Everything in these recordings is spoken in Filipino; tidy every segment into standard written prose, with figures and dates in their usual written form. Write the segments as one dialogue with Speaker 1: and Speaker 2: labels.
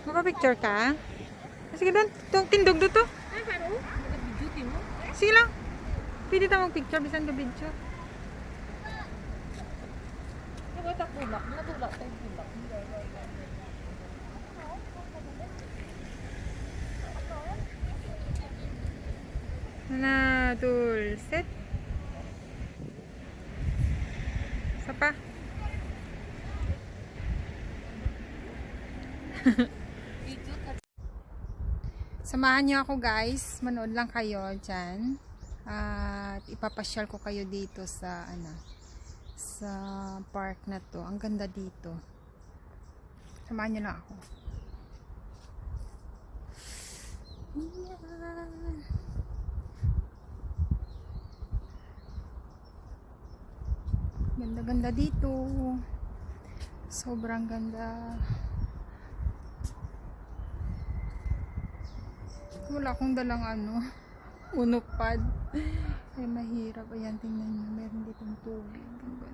Speaker 1: Magpa-picture ka? Sige doon. Tindog doon to.
Speaker 2: Ay, paro? Nag-beauty mo?
Speaker 1: Sige lang. Pwede tayo mag-picture. Bisan ka picture.
Speaker 2: Diba ito tulak? Natulak tayo tulak.
Speaker 1: Set. Isa pa. Samahan niyo ako guys. Manood lang kayo dyan. At ipapasyal ko kayo dito sa sa park na to. Ang ganda dito. Samahan niyo lang ako. Yan. Ganda-ganda dito. Sobrang ganda. Wala akong dalang unupad. Ay mahirap. Ayan, tingnan nyo. Meron ditong tubig. Ang ganda.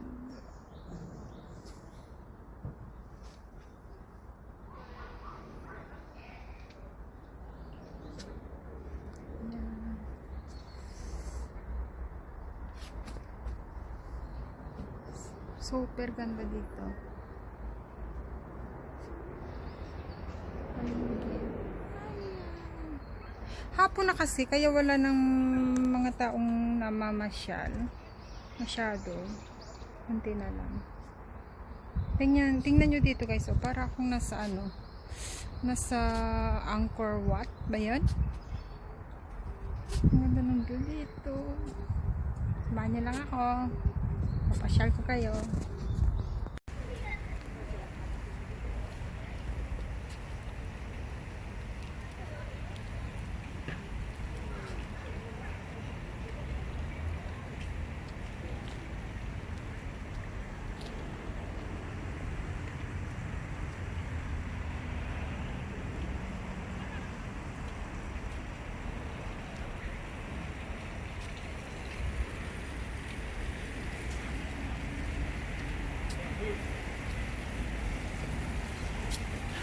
Speaker 1: Ayan. Super ganda dito. Hapon na kasi, kaya wala ng mga taong namamasyal. Masyado. Kunti na lang. Tingnan nyo dito guys. So, para akong nasa nasa Angkor Wat ba yun? Ang ganda ng view dito. Samahan nyo lang ako. Papasyal ko kayo.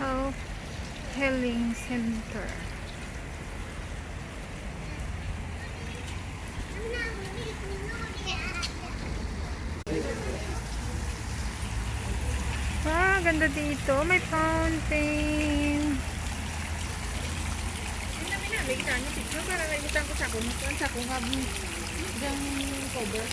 Speaker 1: Health Healing Center. Ganda dito. May fountain.
Speaker 2: May kita nyo picture para nalimutan ko sa akong habang yung cover.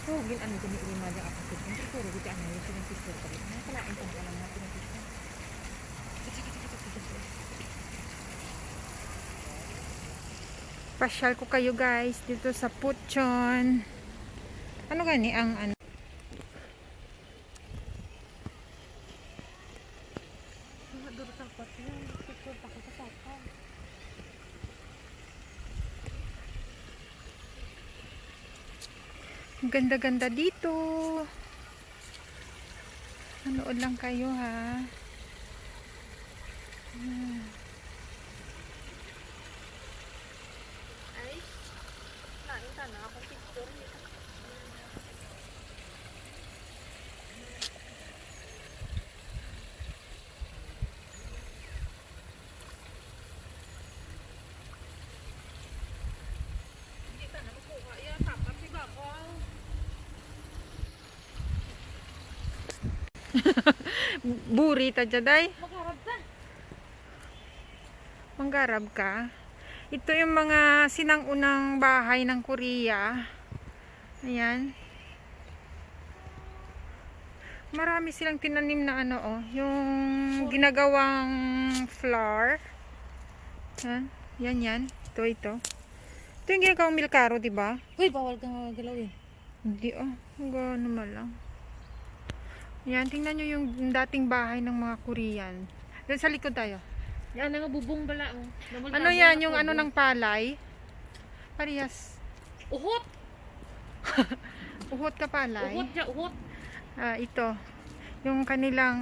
Speaker 2: So, ano kami ilima dyan ako sa picture. Pero kita ano yung pinag-picture ko. Nakalain ka na lang natin ang picture.
Speaker 1: Pasyal ko kayo guys dito sa Pocheon. Ano gani ang ganda-ganda dito. Manood lang kayo ha.
Speaker 2: Ay, nakita na akong picture. Kita na makuha. Yan, tapos si BAGO.
Speaker 1: Buri ta jaday.
Speaker 2: Magharap ka.
Speaker 1: Manggarab ka. Ito yung mga sinang-unang bahay ng Korea. Ayan. Marami silang tinanim na yung ginagawang flower. Yan. Ito. Ito yung ginagawang milkaro, diba?
Speaker 2: Uy, bawal kang galawin.
Speaker 1: Hindi gano'n man lang. Yan, tingnan nyo yung dating bahay ng mga Korean. Doon sa likod tayo.
Speaker 2: Yan ang bubong bala.
Speaker 1: Ano yan, yung ng palay? Parehas.
Speaker 2: Uhot!
Speaker 1: Uhot ka palay?
Speaker 2: Uhot.
Speaker 1: Ito. Yung kanilang,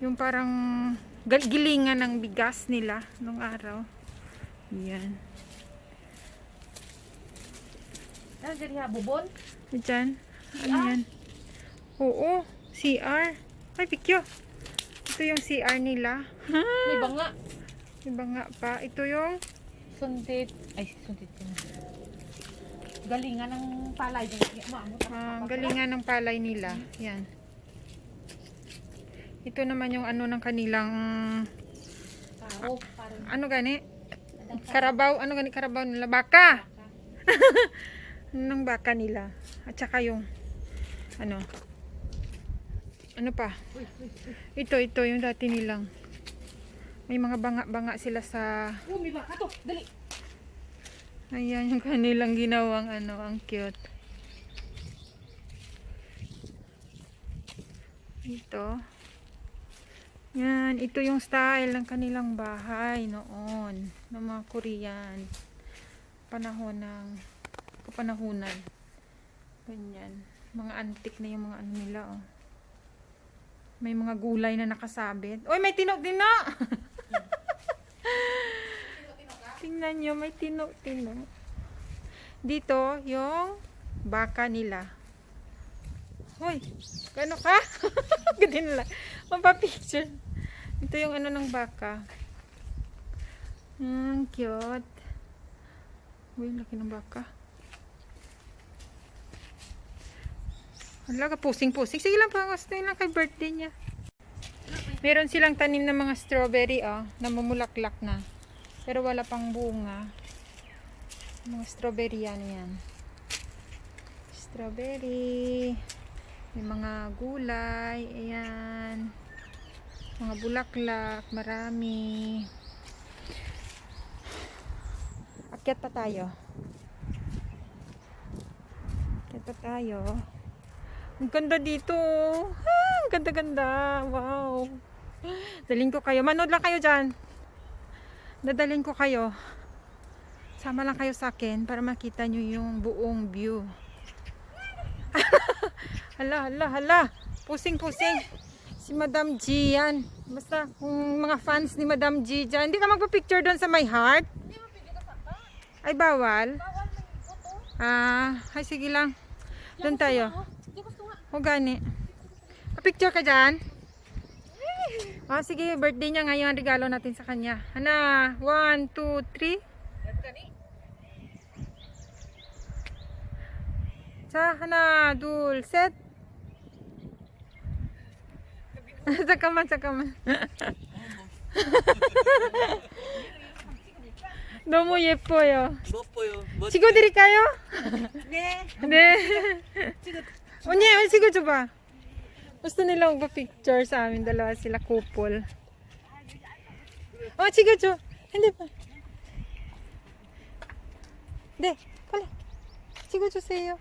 Speaker 1: yung parang gilingan ng bigas nila nung araw. Yan.
Speaker 2: Ano dyan ha, bubon?
Speaker 1: Diyan. Ano yan? Oo, CR. Ay, pikyo. Ito yung CR nila.
Speaker 2: May banga.
Speaker 1: Iba nga pa. Ito yung
Speaker 2: Sundit. Ay, sundit yun. Galingan ng palay.
Speaker 1: galingan ng palay nila. Yan. Ito naman yung ano ng kanilang
Speaker 2: Karo. Parang
Speaker 1: ano gani? Karabaw. Ano gani karabaw nila? Baka. Ng baka nila. At saka yung ano pa? Ito yung dati nilang. May mga banga-banga sila sa
Speaker 2: may baka to. Dali.
Speaker 1: ayan yung kanilang ginawang ano, ang cute. Ito. Yan, ito yung style ng kanilang bahay noon, ng mga Korean. Kapanahunan. Ganyan. Mga antik na yung mga ano nila, oh. May mga gulay na nakasabit. Oy, may tino-tino! Tingnan nyo, may tino-tino. Dito, yung baka nila. Hoy, gano ka? Ganun lang. Mapapicture. Ito yung ano ng baka. Cute. Uy, laki ng baka. Wala ka, pusing-pusing. Sige lang, pangas na lang kay birthday niya. Meron silang tanim ng mga strawberry, namumulaklak na. Pero wala pang bunga. Mga strawberry yan. Strawberry. May mga gulay. Ayan. Mga bulaklak. Marami. Akyat pa tayo. Ang ganda dito. Ang ganda-ganda. Wow. Dalhin ko kayo. Manood lang kayo dyan. Dadalhin ko kayo. Sama lang kayo sa akin para makita nyo yung buong view. Hala. Pusing-pusing. Si Madam G yan. Basta kung mga fans ni Madam G dyan. Hindi ka magpa-picture doon sa my heart? Ay, bawal? Ay, sige lang. Doon tayo. O gani. Pa-picture ka dyan? Sige, birthday niya ngayon. Regalo natin sa kanya. Hana, 1, 2, 3. Hana, dul, set. Sakaman. 너무 예뻐요. 찍어 드릴까요? 네. 언니, 찍어줘봐. Gusto nila magpa-picture sa amin. Dalawa sila couple. 찍어줘. 핸드폰. 네, 빨리. 찍어주세요.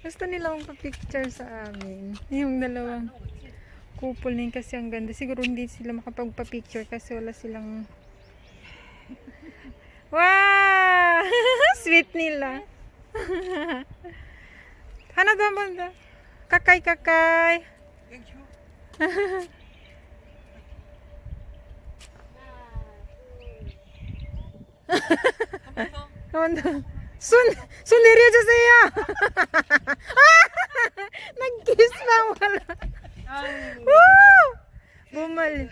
Speaker 1: Gusto nila magpa-picture sa amin. Yung dalawang couple na yun kasi ang ganda. Siguro hindi sila makapagpa-picture kasi wala silang... Wow! Sweet nila. Hana doon banda. Kakay.
Speaker 3: Thank you.
Speaker 1: 손 내려주세요. nag-kiss pa wala. Woo! Bumalik.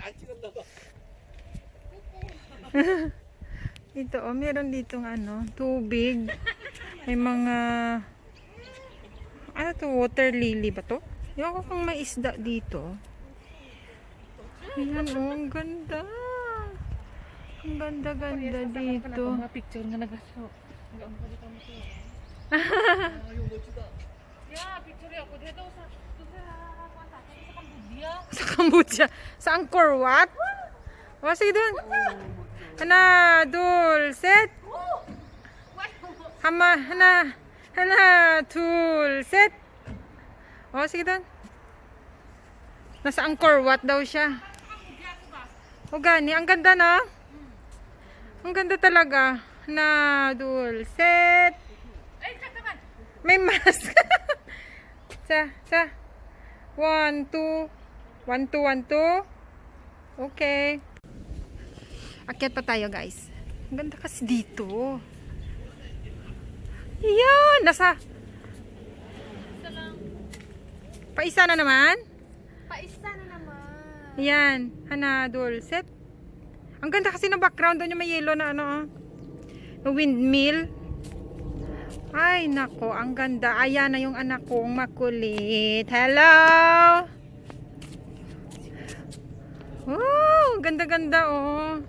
Speaker 1: Dito, meron ditong tubig. May mga water lily ba to? Yung ako kung may isda dito. Ayan, ang ganda. Ang ganda-ganda dito.
Speaker 2: Mga picture nga nagaso. picture ako dito sa Cambodia.
Speaker 1: Sa Cambodia. Sa Angkor Wat? Sige doon. Hana, dul, set. Hana, dul, set. Sige doon. Nasa Angkor Wat daw siya. Gani, ang ganda na. Ang ganda talaga. Hana, dul, set. May mask. Sa. 1, 2. 1, 2, 1, 2. Okay. Akyat pa tayo, guys. Ang ganda kasi dito. Yan, nasa paisa na naman.
Speaker 2: Paisa na naman.
Speaker 1: Yan, Hana Dulcet. Ang ganda kasi ng background doon yung may yellow na ano, na windmill. Ay, nako, ang ganda. Ayan na yung anak kong makulit. Hello! Oh, ganda-ganda, oh.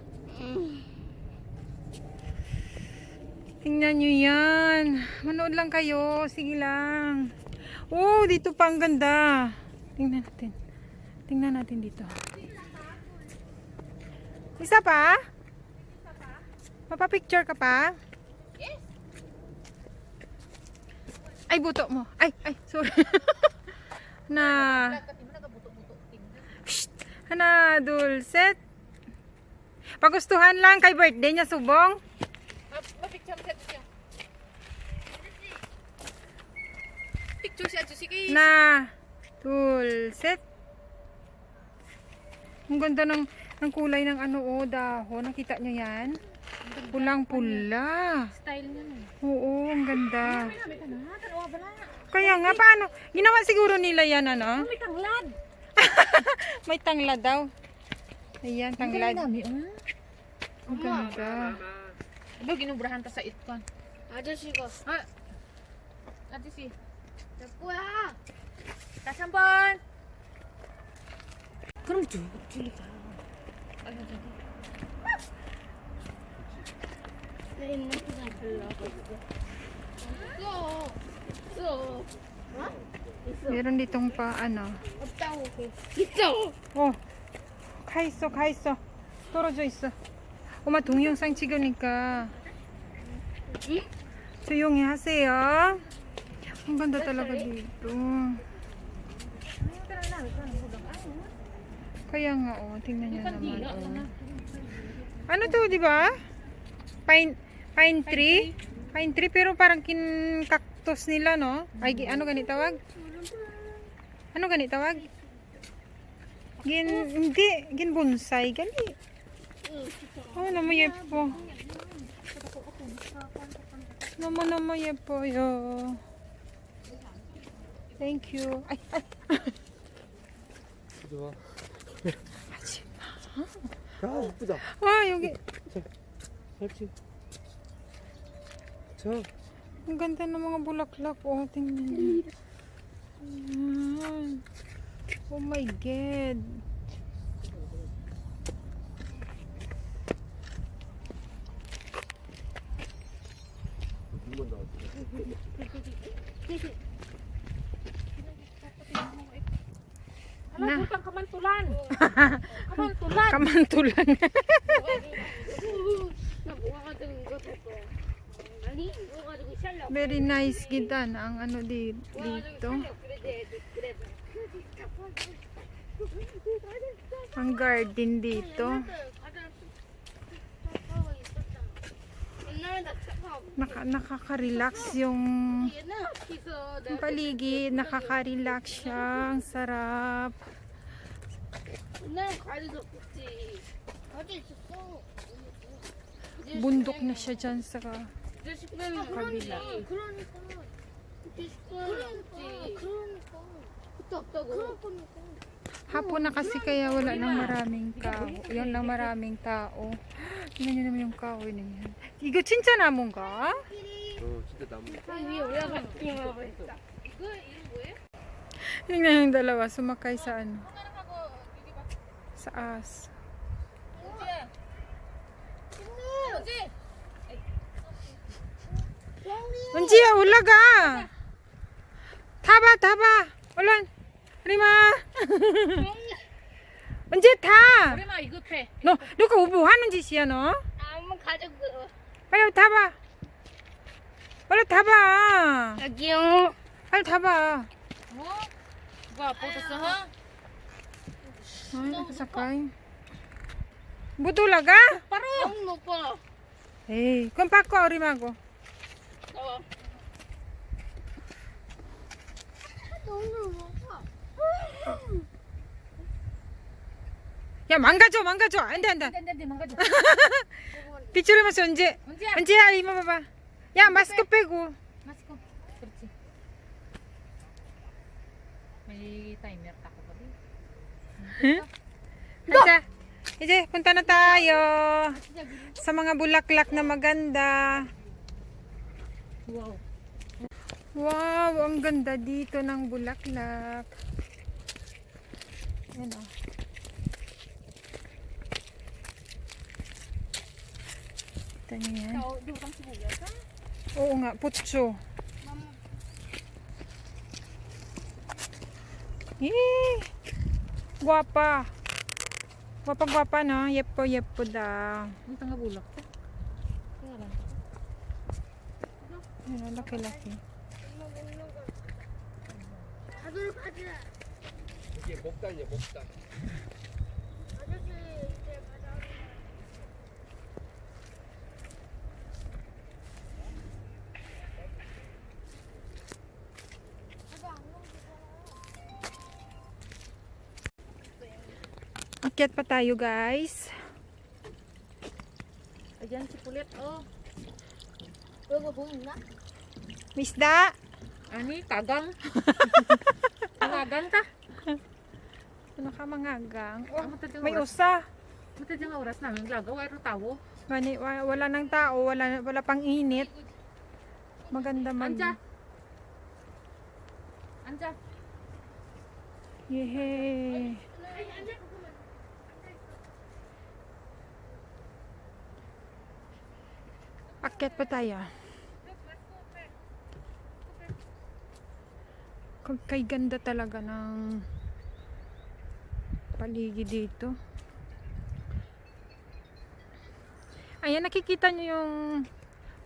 Speaker 1: Tingnan nyo yan. Manood lang kayo. Sige lang. Oh, dito pa ang ganda. Tingnan natin. Tingnan natin dito. Isa pa? Mapapicture ka pa?
Speaker 2: Yes.
Speaker 1: Ay, buto mo. Ay, sorry. Na. Shh. Hana, Dulcet. Pagustuhan lang kay birthday niya, subong.
Speaker 2: Mapicture mo siya. Picture siya, sige.
Speaker 1: Na, Dulcet. Ang ganda ng kulay ng ano, oh, dahon. Nakita nyo yan? Pulang-pula.
Speaker 2: Style niya no.
Speaker 1: Oo, ang ganda.
Speaker 2: May ka na, tanawa ba na?
Speaker 1: Kaya nga, paano? Ginawa siguro nila yan, ano?
Speaker 2: May tanglad.
Speaker 1: May tanglad daw. Ayan, tanglad.
Speaker 2: Ang dami,
Speaker 1: Ang ganda.
Speaker 2: Ano, ginubrahan ta sa itkon.
Speaker 3: 아저씨가
Speaker 2: Ah. Ate si. 뭐야? 다시 한 번. 그럼 줄이자.
Speaker 3: 내 있는 그냥 별로가지고 있어
Speaker 1: Meron ditong pa, ano.
Speaker 3: 없다고 있어
Speaker 1: 어, 가 있어. 떨어져 있어. 엄마 동영상 찍으니까 조용히 하세요. ang ganda talaga dito. Kaya nga, oh, tingnan niyo naman, oh. Ano to, di ba? Pine tree? Pine tree, pero parang cactus nila, no? Ay, ano ganit tawag? Ano ganit tawag? Gin bonsai, gani. Oh, naman yepo. Naman yepo, yo. Thank you. Ay.
Speaker 4: 좋아.
Speaker 1: 하지마.
Speaker 4: 아, 이쁘다.
Speaker 1: 와, 여기.
Speaker 4: 설치. 자,
Speaker 1: Ang ganda ng mga bulaklak. Oh, tingnan niyo. Ayan. Oh my God.
Speaker 4: 한번 나왔어.
Speaker 1: Na.
Speaker 2: Butang kamantulan. Kamantulan.
Speaker 1: Kamantulan.
Speaker 3: 나뭐가지고 이거 샀어 아니 뭐가지고 샬러
Speaker 1: Very nice kita na ang ano dito.
Speaker 3: 그래
Speaker 1: Ang garden dito.
Speaker 3: 옛날에 나
Speaker 1: Nakaka-relax yung
Speaker 3: 옛날 학기서
Speaker 1: yung paligid. Nakaka-relax siya. Ang sarap.
Speaker 3: 옛날에 과일도 없었지 과일 있었어
Speaker 1: Bundok na siya dyan sa
Speaker 3: 그러니까
Speaker 1: kabila.
Speaker 3: 그러니까 그때 없다고
Speaker 1: Hapon na kasi kaya wala nang maraming tao. Yan lang maraming tao. Tingnan niyo naman yung kahoy na yan. Igo 진짜 나무인가?
Speaker 4: 진짜 나무.
Speaker 3: 위에 올라가서 구경하고 있어 이거 이름 뭐예요?
Speaker 1: Tingnan yung dalawa sumakay sa ano. Sa as. 은지야 올라가. 타봐. 얼른. 리마. 은지 타.
Speaker 2: 우리마 이거 패.
Speaker 1: 너가 뭐 하는 짓이야 너?
Speaker 3: 한번 가져가
Speaker 1: 빨리 타봐. 빨리 타봐.
Speaker 3: 여기요
Speaker 1: 빨리 타봐.
Speaker 2: Gwapo to sa ha.
Speaker 1: Ay, nakasakay. Butulaga?
Speaker 2: Paro.
Speaker 3: 너무 높아
Speaker 1: Eh, kung pako rimago.
Speaker 3: 너무 높아
Speaker 1: 야, 망가져, 망가져. 안 돼, 안 돼.
Speaker 2: Hindi, mangga.
Speaker 1: 빗줄을 맞어, 언제?
Speaker 2: Unsiya?
Speaker 1: 언제야, 이모 봐봐. 야, 마스크 빼고.
Speaker 2: Mas ko. Kutsi. May timer ka ko gabi.
Speaker 1: Anja, i제, punta na tayo. Sa mga bulaklak na maganda.
Speaker 2: Wow.
Speaker 1: Wow, ang ganda dito ng bulaklak. Yan o. Kita niyo yan?
Speaker 3: Di utang sibuyas, ha?
Speaker 1: Oo nga, putso. Yee! Guwapa. Guwapa-guwapa no? Yepo-yepo daw.
Speaker 2: Ang tanga bulak ko. Kaya lang.
Speaker 1: Yan, laki-laki.
Speaker 3: 가도록 하자.
Speaker 4: 이게 목단이야, 목단.
Speaker 3: 아저씨 이제 가자.
Speaker 1: Akyat pa tayo, guys.
Speaker 2: Ayan si Pulit. Oh.
Speaker 3: 이거 보이나?
Speaker 1: May isda.
Speaker 2: Ani, kagang. Kagang ta.
Speaker 1: Ano ka mangagang?
Speaker 2: Oh,
Speaker 1: May usa.
Speaker 2: Mata dyan nga oras namin. Lagaw, ay tawo.
Speaker 1: Wala nang tao, wala pang init. Maganda mag...
Speaker 2: Anja. Anja.
Speaker 1: Yehey. Akyat pa tayo. Kay ganda talaga ng paligid dito. Ayan, nakikita nyo yung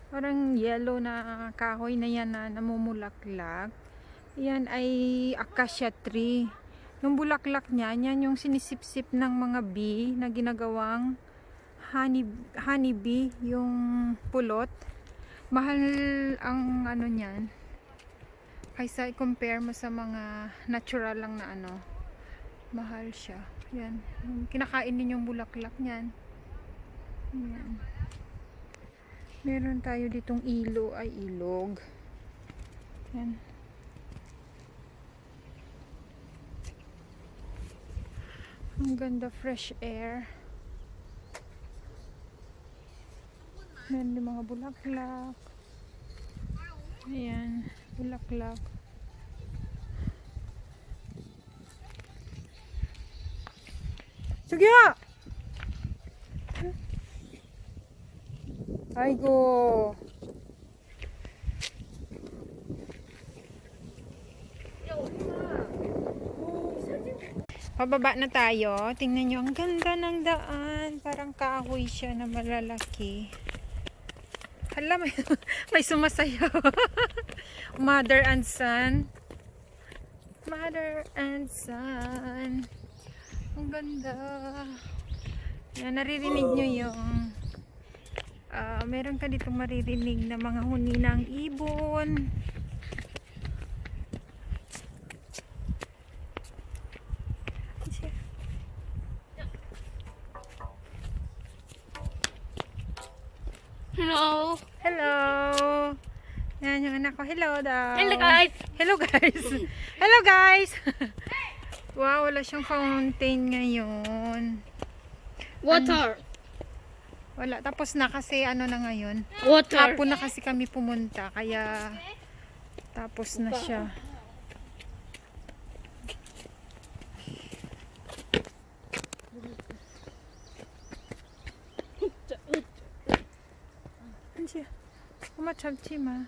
Speaker 1: parang yellow na kahoy na yan na namumulaklak. Yan ay acacia tree. Yung bulaklak niya, yan yung sinisip-sip ng mga bee na ginagawang honey bee, yung pulot. Mahal ang ano niyan. Kaysa i-compare mo sa mga natural lang na ano, mahal siya. Yan. Kinakain din yung bulaklak niyan. Yan. Meron tayo ditong ilog. Yan. Ang ganda, fresh air. Meron din mga bulaklak. Ayan, bulaklak. Sige! Aigo! Pababa na tayo. Tingnan nyo, ang ganda ng daan. Parang kahoy siya na malalaki. Hala, may sumasayaw. Mother and son. Mother and son. Ang ganda. Yan, naririnig nyo yung meron ka dito maririnig na mga huni ng ibon.
Speaker 3: Hello.
Speaker 1: Hello! Yan yung anak ko. Hello daw.
Speaker 3: Hello guys.
Speaker 1: Hello guys. Hello guys. Wow, wala siyang fountain ngayon.
Speaker 3: Water.
Speaker 1: Wala. Tapos na kasi ano na ngayon.
Speaker 3: Water.
Speaker 1: Hapon na kasi kami pumunta. Kaya tapos na siya. Kuma 참지 마.